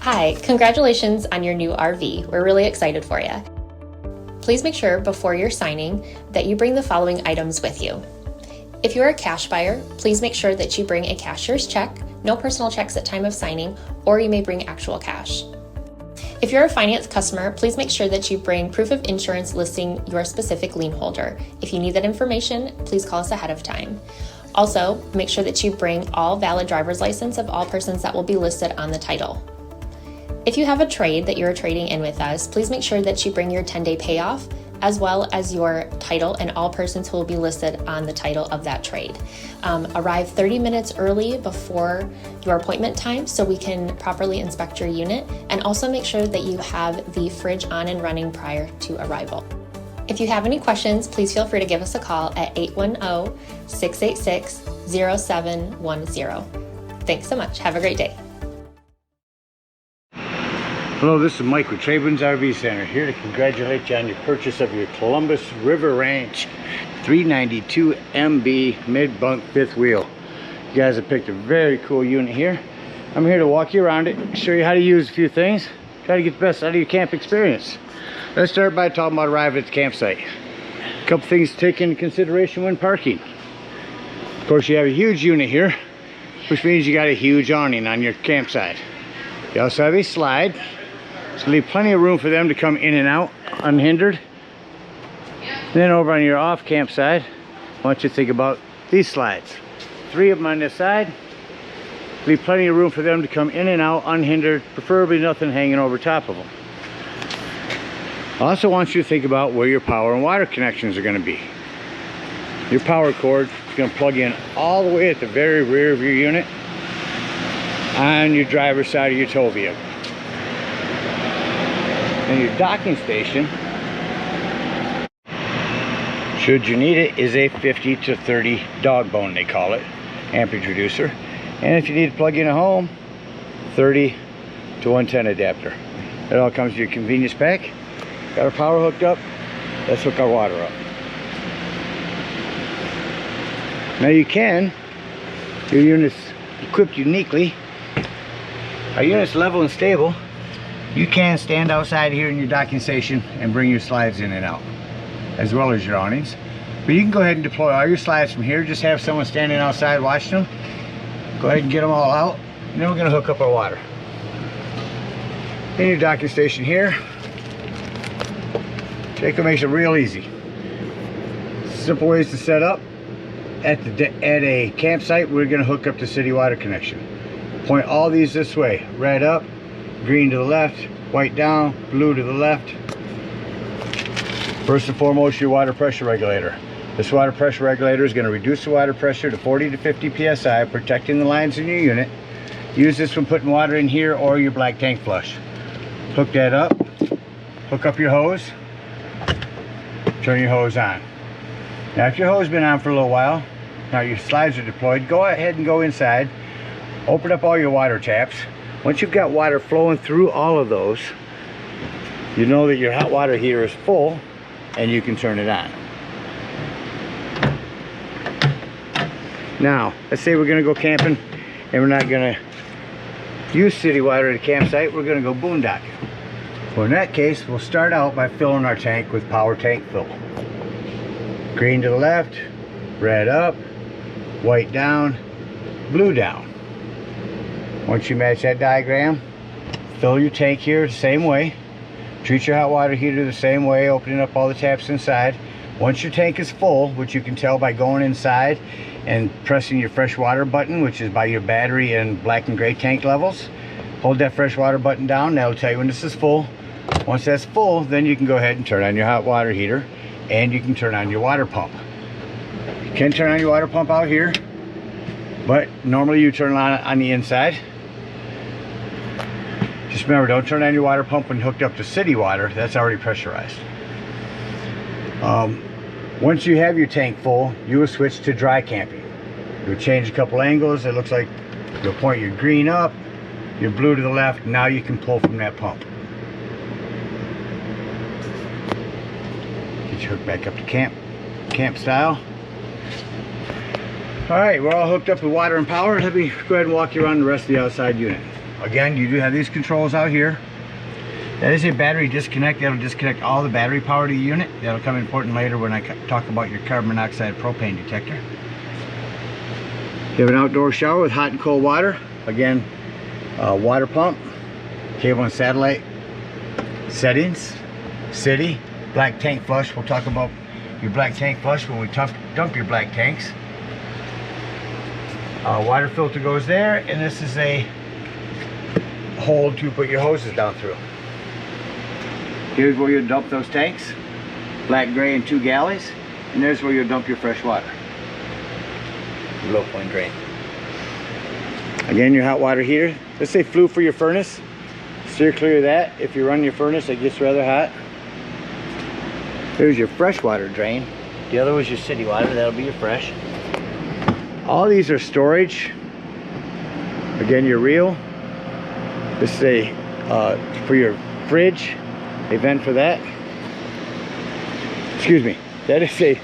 Hi, congratulations on your new RV. We're really excited for you. Please make sure before you're signing that you bring the following items with you. If you're a cash buyer, please make sure that you bring a cashier's check, no personal checks at time of signing, or you may bring actual cash. If you're a finance customer, please make sure that you bring proof of insurance listing your specific lien holder. If you need that information, please call us ahead of time. Also, make sure that you bring all valid driver's license of all persons that will be listed on the title. If you have a trade that you're trading in with us, please make sure that you bring your 10-day payoff as well as your title and all persons who will be listed on the title of that trade. Arrive 30 minutes early before your appointment time so we can properly inspect your unit, and also make sure that you have the fridge on and running prior to arrival. If you have any questions, please feel free to give us a call at 810-686-0710. Thanks so much. Have a great day. Hello, this is Mike with TradeWinds RV Center, here to congratulate you on your purchase of your Columbus River Ranch 392 MB mid-bunk fifth wheel. You guys have picked a very cool unit here. I'm here to walk you around it, show you how to use a few things, try to get the best out of your camp experience. Let's start by talking about arriving at the campsite. A couple things to take into consideration when parking. Of course, you have a huge unit here, which means you got a huge awning on your campsite. You also have a slide. So leave plenty of room for them to come in and out unhindered. Then over on your off campsite, I want you to think about these slides. 3 of them on this side. Leave plenty of room for them to come in and out unhindered, preferably nothing hanging over top of them. I also want you to think about where your power and water connections are going to be. Your power cord is going to plug in all the way at the very rear of your unit on your driver's side of your tow vehicle. And your docking station, should you need it, is a 50 to 30 dog bone, they call it, amperage reducer. And if you need to plug in a home, 30 to 110 adapter. It all comes with your convenience pack. Got our power hooked up, let's hook our water up. Now your unit's equipped uniquely. Our unit's level and stable. You can stand outside here in your docking station and bring your slides in and out, as well as your awnings. But you can go ahead and deploy all your slides from here. Just have someone standing outside watching them. Go ahead and get them all out, and then we're going to hook up our water. In your docking station here, Jacob makes it real easy. Simple ways to set up. At a campsite, we're going to hook up the city water connection. Point all these this way: red up, green to the left, white down, blue to the left. First and foremost, your water pressure regulator. This water pressure regulator is going to reduce the water pressure to 40 to 50 psi, protecting the lines in your unit. Use this when putting water in here or your black tank flush. Hook that up, hook up your hose, turn your hose on. Now if your hose has been on for a little while, now your slides are deployed, go ahead and go inside, open up all your water taps. Once you've got water flowing through all of those, you know that your hot water heater is full and you can turn it on. Now, let's say we're going to go camping and we're not going to use city water at a campsite, we're going to go boondocking. Well, in that case, we'll start out by filling our tank with power tank fill. Green to the left, red up, white down, blue down. Once you match that diagram, fill your tank here the same way. Treat your hot water heater the same way, opening up all the taps inside. Once your tank is full, which you can tell by going inside and pressing your fresh water button, which is by your battery and black and gray tank levels, hold that fresh water button down. That'll tell you when this is full. Once that's full, then you can go ahead and turn on your hot water heater, and you can turn on your water pump. You can turn on your water pump out here, but normally you turn it on the inside. Just remember, don't turn on your water pump when hooked up to city water. That's already pressurized. Once you have your tank full, you will switch to dry camping. You'll change a couple angles. It looks like you'll point your green up, your blue to the left. Now you can pull from that pump. Get you hooked back up to camp style. All right, we're all hooked up with water and power. Let me go ahead and walk you around the rest of the outside unit. again, you do have these controls out here. That is a battery disconnect. That'll disconnect all the battery power to the unit. That'll come important later when I talk about your carbon monoxide propane detector. You have an outdoor shower with hot and cold water. Again, water pump, cable and satellite settings, city, black tank flush. We'll talk about your black tank flush when we dump your black tanks. Water filter goes there, and this is a hole to put your hoses down through. Here's where you'll dump those tanks, black, gray, and 2 galleys, and there's where you'll dump your fresh water, low point drain. Again, your hot water heater. Let's say flue for your furnace. Steer clear of that. If you run your furnace, it gets rather hot. Here's your fresh water drain. The other was your city water. That'll be your fresh. All these are storage. Again, your reel. This is a for your fridge. A vent for that. Excuse me. That is a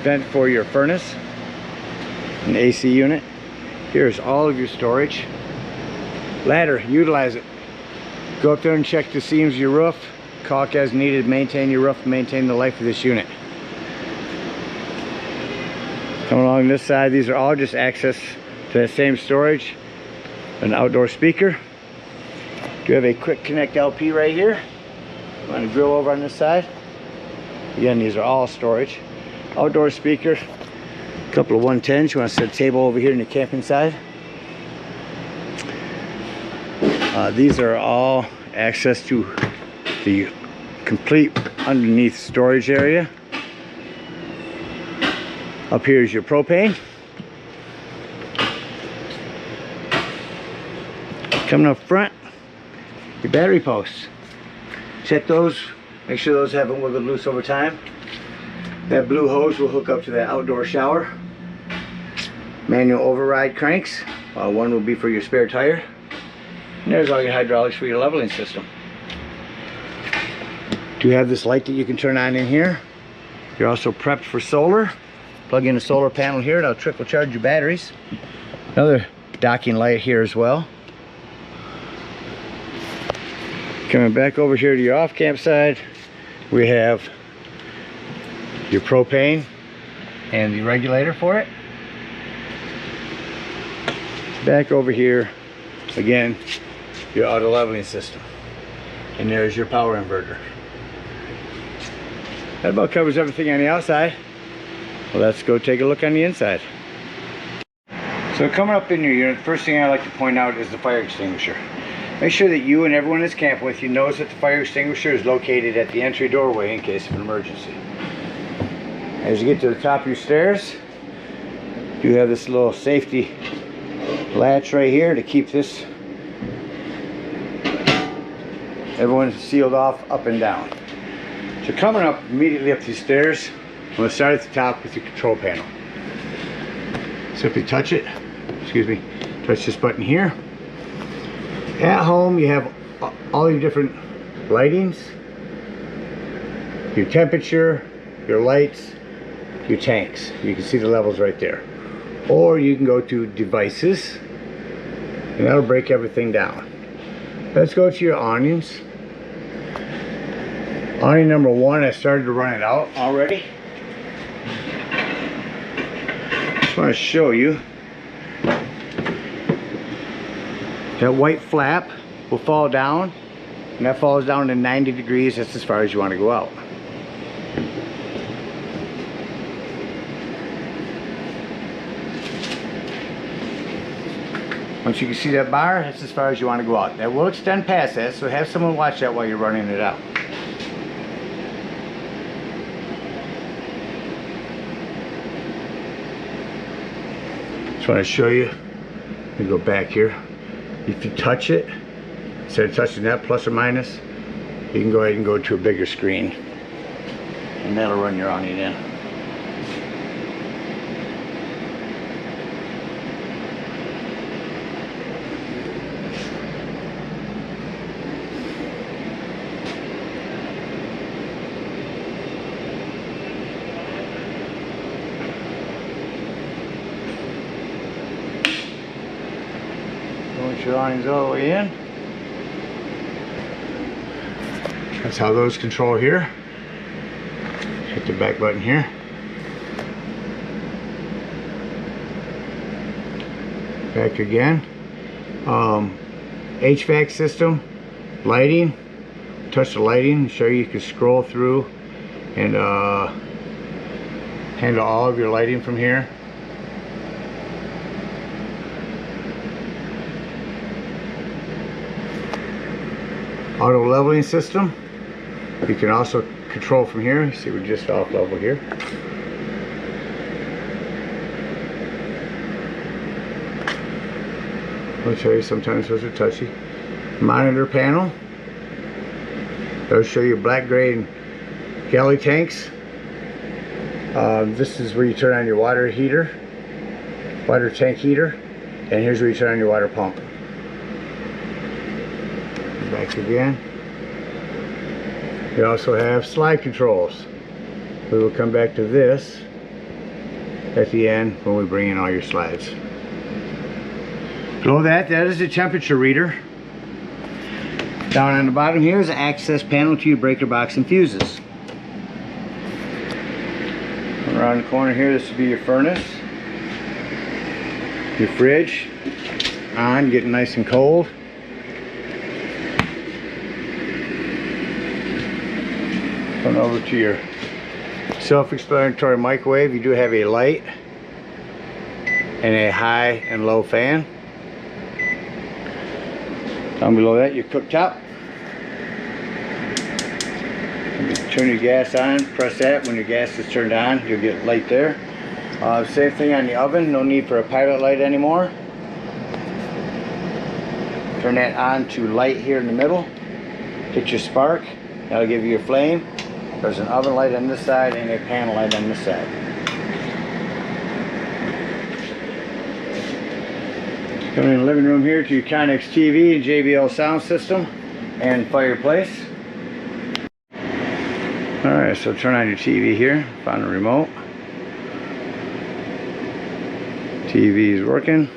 vent for your furnace. An AC unit. Here's all of your storage. Ladder, utilize it. Go up there and check the seams of your roof. Caulk as needed. Maintain your roof. Maintain the life of this unit. Coming along this side, these are all just access to that same storage. An outdoor speaker. You have a quick connect LP right here. I'm going to grill over on this side. Again, these are all storage. Outdoor speaker. A couple of 110s. You want to set a table over here in the camping side. These are all access to the complete underneath storage area. Up here is your propane. Coming up front, your battery posts. Check those, make sure those haven't wiggled loose over time. That blue hose will hook up to that outdoor shower. Manual override cranks. One will be for your spare tire. And there's all your hydraulics for your leveling system. Do you have this light that you can turn on in here? You're also prepped for solar. Plug in a solar panel here, that'll trickle charge your batteries. Another docking light here as well. Coming back over here to your off campsite, we have your propane and the regulator for it. Back over here, again, your auto leveling system. And there's your power inverter. That about covers everything on the outside. Well, let's go take a look on the inside. So coming up in your unit, first thing I like to point out is the fire extinguisher. Make sure that you and everyone that's camping with you knows that the fire extinguisher is located at the entry doorway in case of an emergency. As you get to the top of your stairs, you have this little safety latch right here to keep this everyone's sealed off up and down. So coming up immediately up these stairs, I'm going to start at the top with your control panel. Simply touch it, excuse me, touch this button here. At home you have all your different lightings, your temperature, your lights, your tanks. You can see the levels right there. Or you can go to devices and that'll break everything down. Let's go to your awnings. Awning number 1, I started to run it out already. Just want to show you that white flap will fall down, and that falls down to 90 degrees. That's as far as you want to go out. Once you can see that bar, that's as far as you want to go out. That will extend past that, so have someone watch that while you're running it out. Just want to show you. Let me go back here. If you touch it, instead of touching that plus or minus, you can go ahead and go to a bigger screen, and that'll run your awning in. Once your awning's all the way in, That's how those control here. Hit the back button here. Back again. HVAC system, lighting. Touch the lighting, show you can scroll through and handle all of your lighting from here. Auto leveling system. You can also control from here. You see, we're just off level here. I'll show you, sometimes those are touchy. Monitor panel. That'll show you black, gray, and galley tanks. This is where you turn on your water heater, water tank heater, and here's where you turn on your water pump. Back again. You also have slide controls. We will come back to this at the end when we bring in all your slides. Below that, that is the temperature reader. Down on the bottom here is the access panel to your breaker box and fuses. Around the corner here, this will be your furnace. Your fridge on, getting nice and cold. Going over to your self-explanatory microwave. You do have a light and a high and low fan. Down below that, your cooktop. Turn your gas on, press that. When your gas is turned on, you'll get light there. Same thing on the oven, no need for a pilot light anymore. Turn that on to light here in the middle. Hit your spark, that'll give you your flame. There's an oven light on this side and a panel light on this side. Coming in the living room here to your Connex TV and JBL sound system and fireplace. Alright, so turn on your TV here, find the remote. TV is working.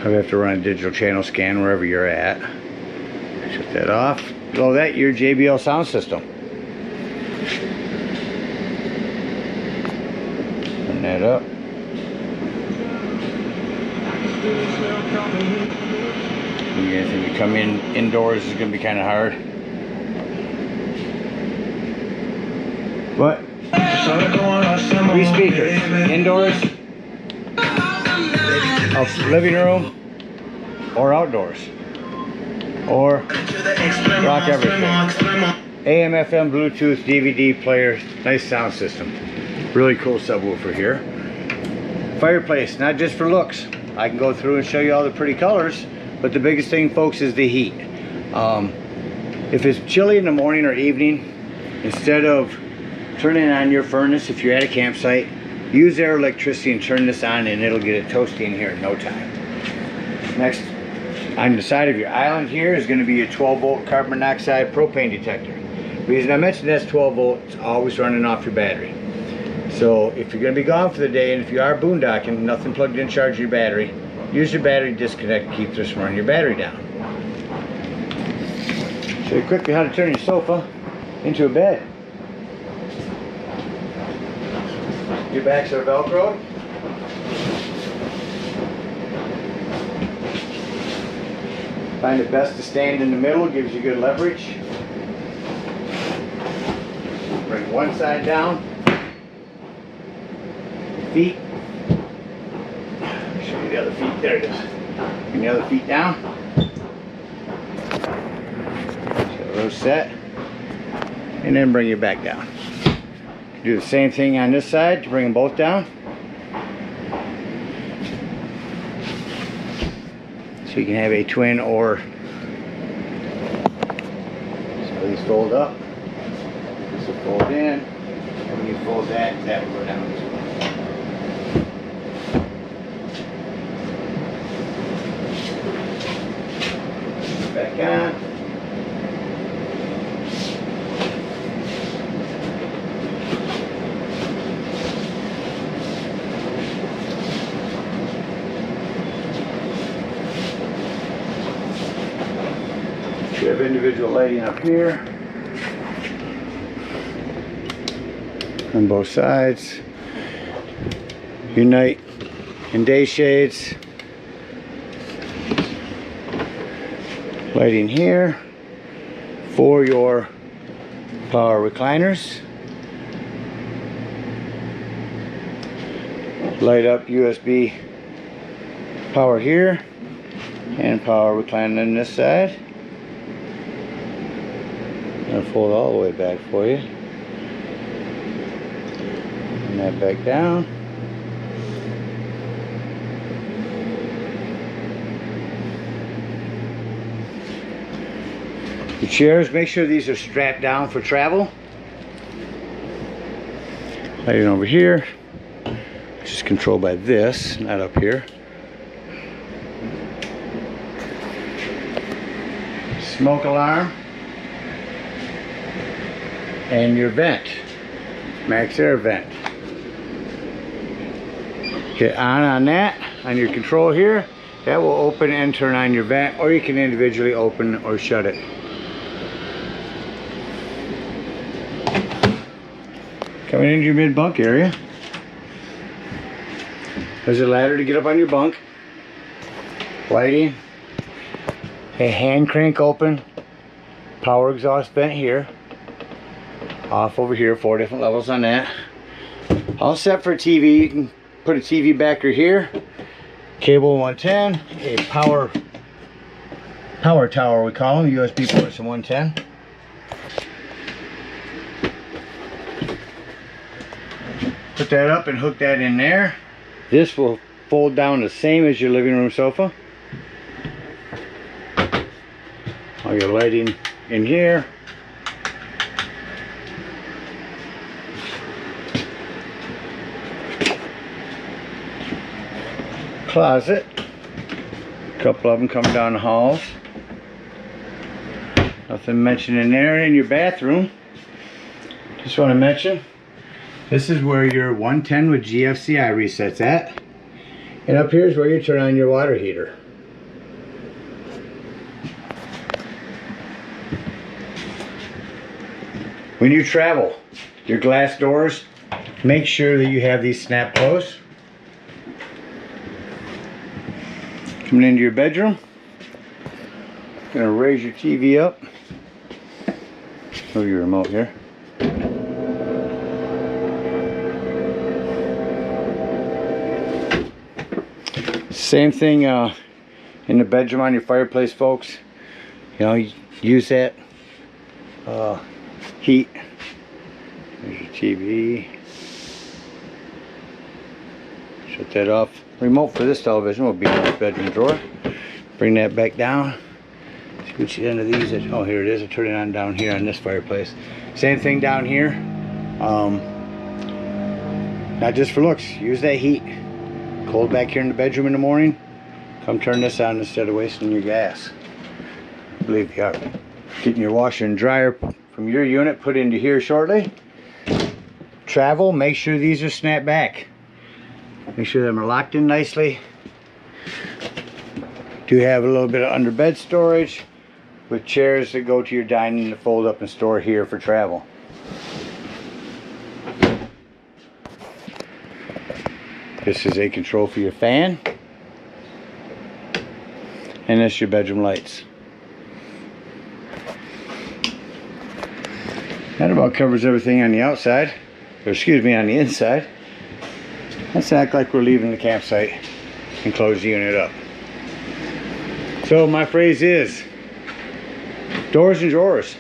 I have to run a digital channel scan wherever you're at. Shut that off. Below that, your JBL sound system. Turn that up. You guys think you come in indoors is going to be kind of hard. What? 3 speakers. Indoors, living room, or outdoors. Or rock everything. AM, FM, Bluetooth, DVD player, nice sound system. Really cool subwoofer here. Fireplace, not just for looks. I can go through and show you all the pretty colors, but the biggest thing, folks, is the heat. If it's chilly in the morning or evening, instead of turning on your furnace, if you're at a campsite, use their electricity and turn this on and it'll get it toasty in here in no time. Next, on the side of your island here is going to be your 12-volt carbon monoxide propane detector. The reason I mentioned that's 12 volt, it's always running off your battery. So if you're going to be gone for the day and if you are boondocking, nothing plugged in, charge your battery, use your battery disconnect to keep this from running your battery down. Show you quickly how to turn your sofa into a bed. Your backs are Velcro. Find it best to stand in the middle, gives you good leverage. Bring one side down. Feet. Show you the other feet. There it is. Bring the other feet down. So those set. And then bring your back down. Do the same thing on this side to bring them both down. So you can have a twin or so these fold up. This will fold in. And when you fold that, that will go down as well. Back on. You have individual lighting up here. on both sides. Your night and day shades. Lighting here for your power recliners. Light up USB power here and power recliner on this side. I'm going to fold all the way back for you. And that back down. Your chairs, make sure these are strapped down for travel. Lighting over here, which is controlled by this, not up here. Smoke alarm. And your vent, max air vent. Hit on that, on your control here. That will open and turn on your vent, or you can individually open or shut it. Coming into your mid bunk area. There's a ladder to get up on your bunk. Lighting. A hand crank open. Power exhaust vent here. Off over here, 4 different levels on that. All set for a TV. You can put a TV backer here. Cable 110. A power tower we call them. USB ports in 110. Put that up and hook that in there. This will fold down the same as your living room sofa. All your lighting in here. Closet. A couple of them coming down the halls. Nothing mentioned in there. In your bathroom, just want to mention, this is where your 110 with GFCI resets at. And up here is where you turn on your water heater. When you travel, your glass doors, make sure that you have these snap closed. Coming into your bedroom, gonna raise your TV up. Move your remote here. Same thing in the bedroom on your fireplace, folks. You know, use that heat. There's your TV. Shut that off. Remote for this television will be in this bedroom drawer. Bring that back down. Scooch it into these. Oh, here it is. I turn it on down here on this fireplace. Same thing down here. Not just for looks. Use that heat. Cold back here in the bedroom in the morning. Come turn this on instead of wasting your gas. I believe you are. Getting your washer and dryer from your unit put into here shortly. Travel. Make sure these are snapped back. Make sure them are locked in nicely. Do have a little bit of under bed storage with chairs that go to your dining to fold up and store here for travel. This is a control for your fan. And this is your bedroom lights. That about covers everything on the outside. Or excuse me, on the inside. Let's act like we're leaving the campsite and close the unit up. So my phrase is, doors and drawers.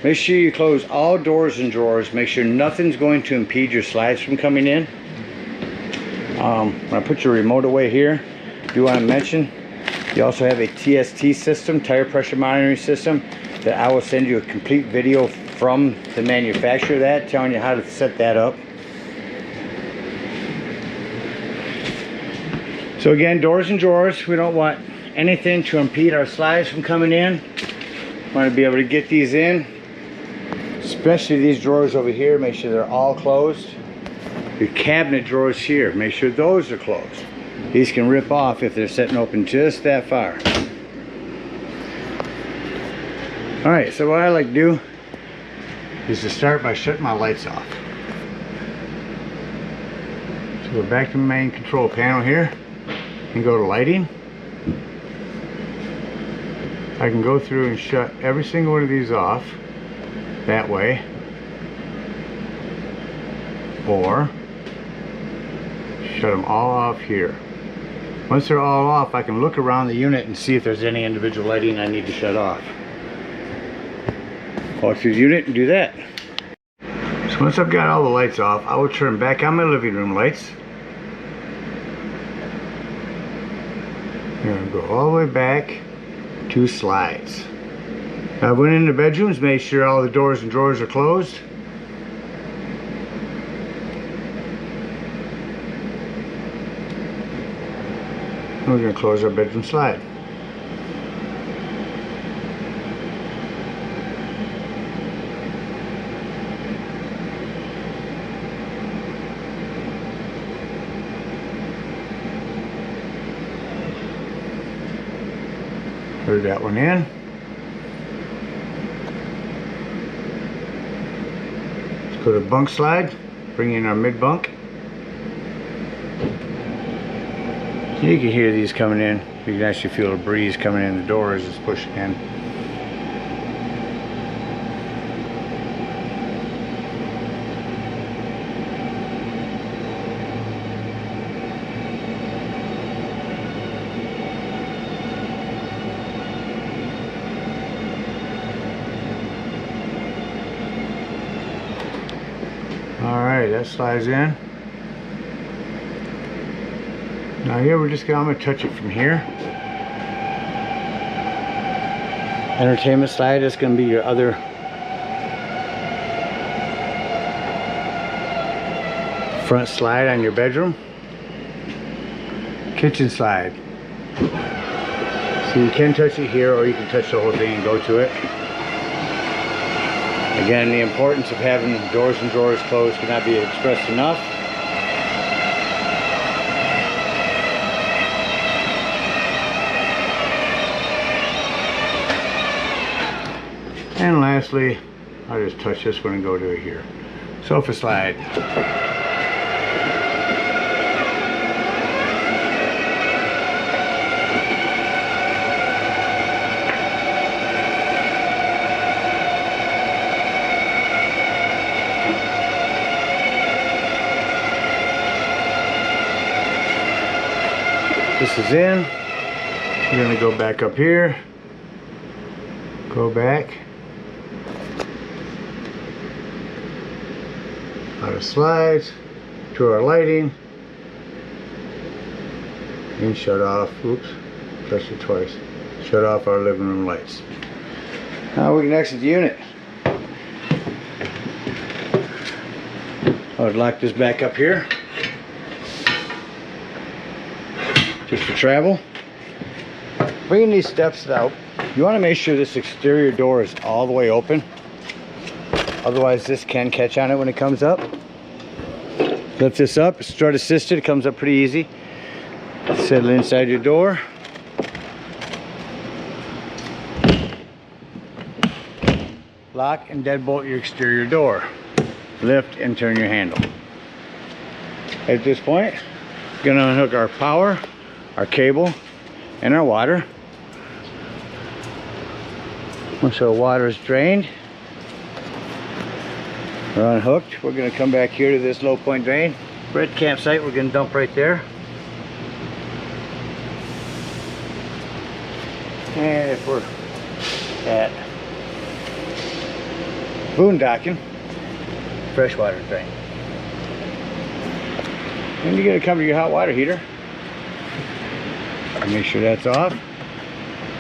Make sure you close all doors and drawers. Make sure nothing's going to impede your slides from coming in. When I put your remote away here, I do want to mention, you also have a TST system, tire pressure monitoring system, that I will send you a complete video from the manufacturer of that, telling you how to set that up. So again, doors and drawers, we don't want anything to impede our slides from coming in. Want to be able to get these in, especially these drawers over here. Make sure they're all closed. Your cabinet drawers here, make sure those are closed. These can rip off if they're sitting open just that far. Alright, so what I like to do is to start by shutting my lights off. Go back to the main control panel here and go to lighting. I can go through and shut every single one of these off that way, or shut them all off here. Once they're all off, I can look around the unit and see if there's any individual lighting I need to shut off. Walk through the unit and do that. So once I've got all the lights off, I will turn back on my living room lights. I'm going to go all the way back to slides. I went into bedrooms, made sure all the doors and drawers are closed. We're going to close our bedroom slide. Put that one in. Let's go to bunk slide. Bring in our mid bunk. You can hear these coming in. You can actually feel a breeze coming in the door as it's pushing in. Alright, that slides in. Now here I'm going to touch it from here. Entertainment slide is going to be your other front slide on your bedroom. Kitchen slide. So you can touch it here, or you can touch the whole thing and go to it. Again, the importance of having doors and drawers closed cannot be expressed enough. And lastly, I'll just touch this one and go to here. Sofa slide. This is in. We're going to go back up here. Go back. Out of slides to our lighting, and shut off, oops, touched it twice, shut off our living room lights. Now we can exit the unit. I would lock this back up here just for travel. Bringing these steps out, you want to make sure this exterior door is all the way open. Otherwise this can catch on it when it comes up. Lift this up, strut assisted, it comes up pretty easy. Settle inside your door. Lock and deadbolt your exterior door. Lift and turn your handle. At this point, we're going to unhook our power, our cable, and our water. Once our water is drained, we're unhooked. We're going to come back here to this low point drain. We're at campsite. We're going to dump right there. And if we're at boondocking, freshwater drain. Then you're going to come to your hot water heater. Make sure that's off.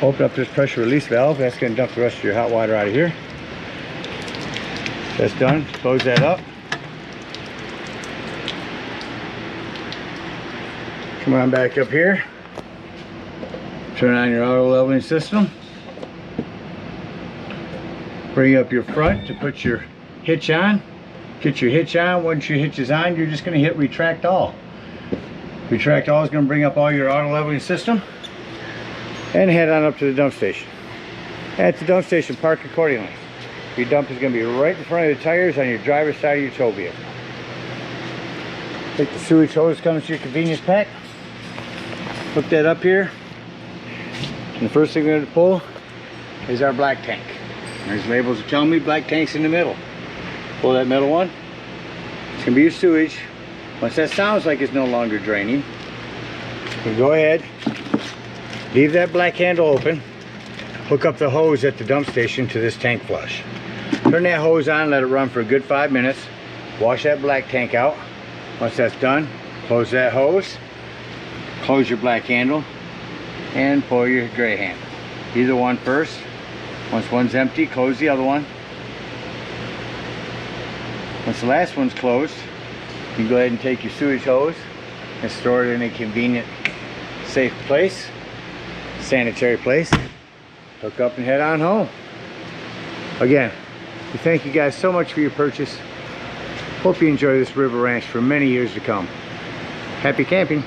Open up this pressure release valve. That's going to dump the rest of your hot water out of here. That's done. Close that up. Come on back up here. Turn on your auto leveling system. Bring up your front to put your hitch on. Get your hitch on. Once your hitch is on, you're just going to hit retract all. Retract all is going to bring up all your auto leveling system. And head on up to the dump station. At the dump station, park accordingly. Your dump is going to be right in front of the tires on your driver's side of your tow vehicle. Take the sewage hose, comes to your convenience pack. Hook that up here. And the first thing we're going to pull is our black tank. There's labels that tell me black tank's in the middle. Pull that middle one. It's going to be your sewage. Once that sounds like it's no longer draining, you go ahead, leave that black handle open, hook up the hose at the dump station to this tank flush. Turn that hose on, let it run for a good 5 minutes. Wash that black tank out. Once that's done, close that hose, close your black handle, and pull your gray handle. Either one first. Once one's empty, close the other one. Once the last one's closed, you can go ahead and take your sewage hose and store it in a convenient, safe place, sanitary place. Hook up and head on home. Again, we thank you guys so much for your purchase. Hope you enjoy this river ranch for many years to come. Happy camping.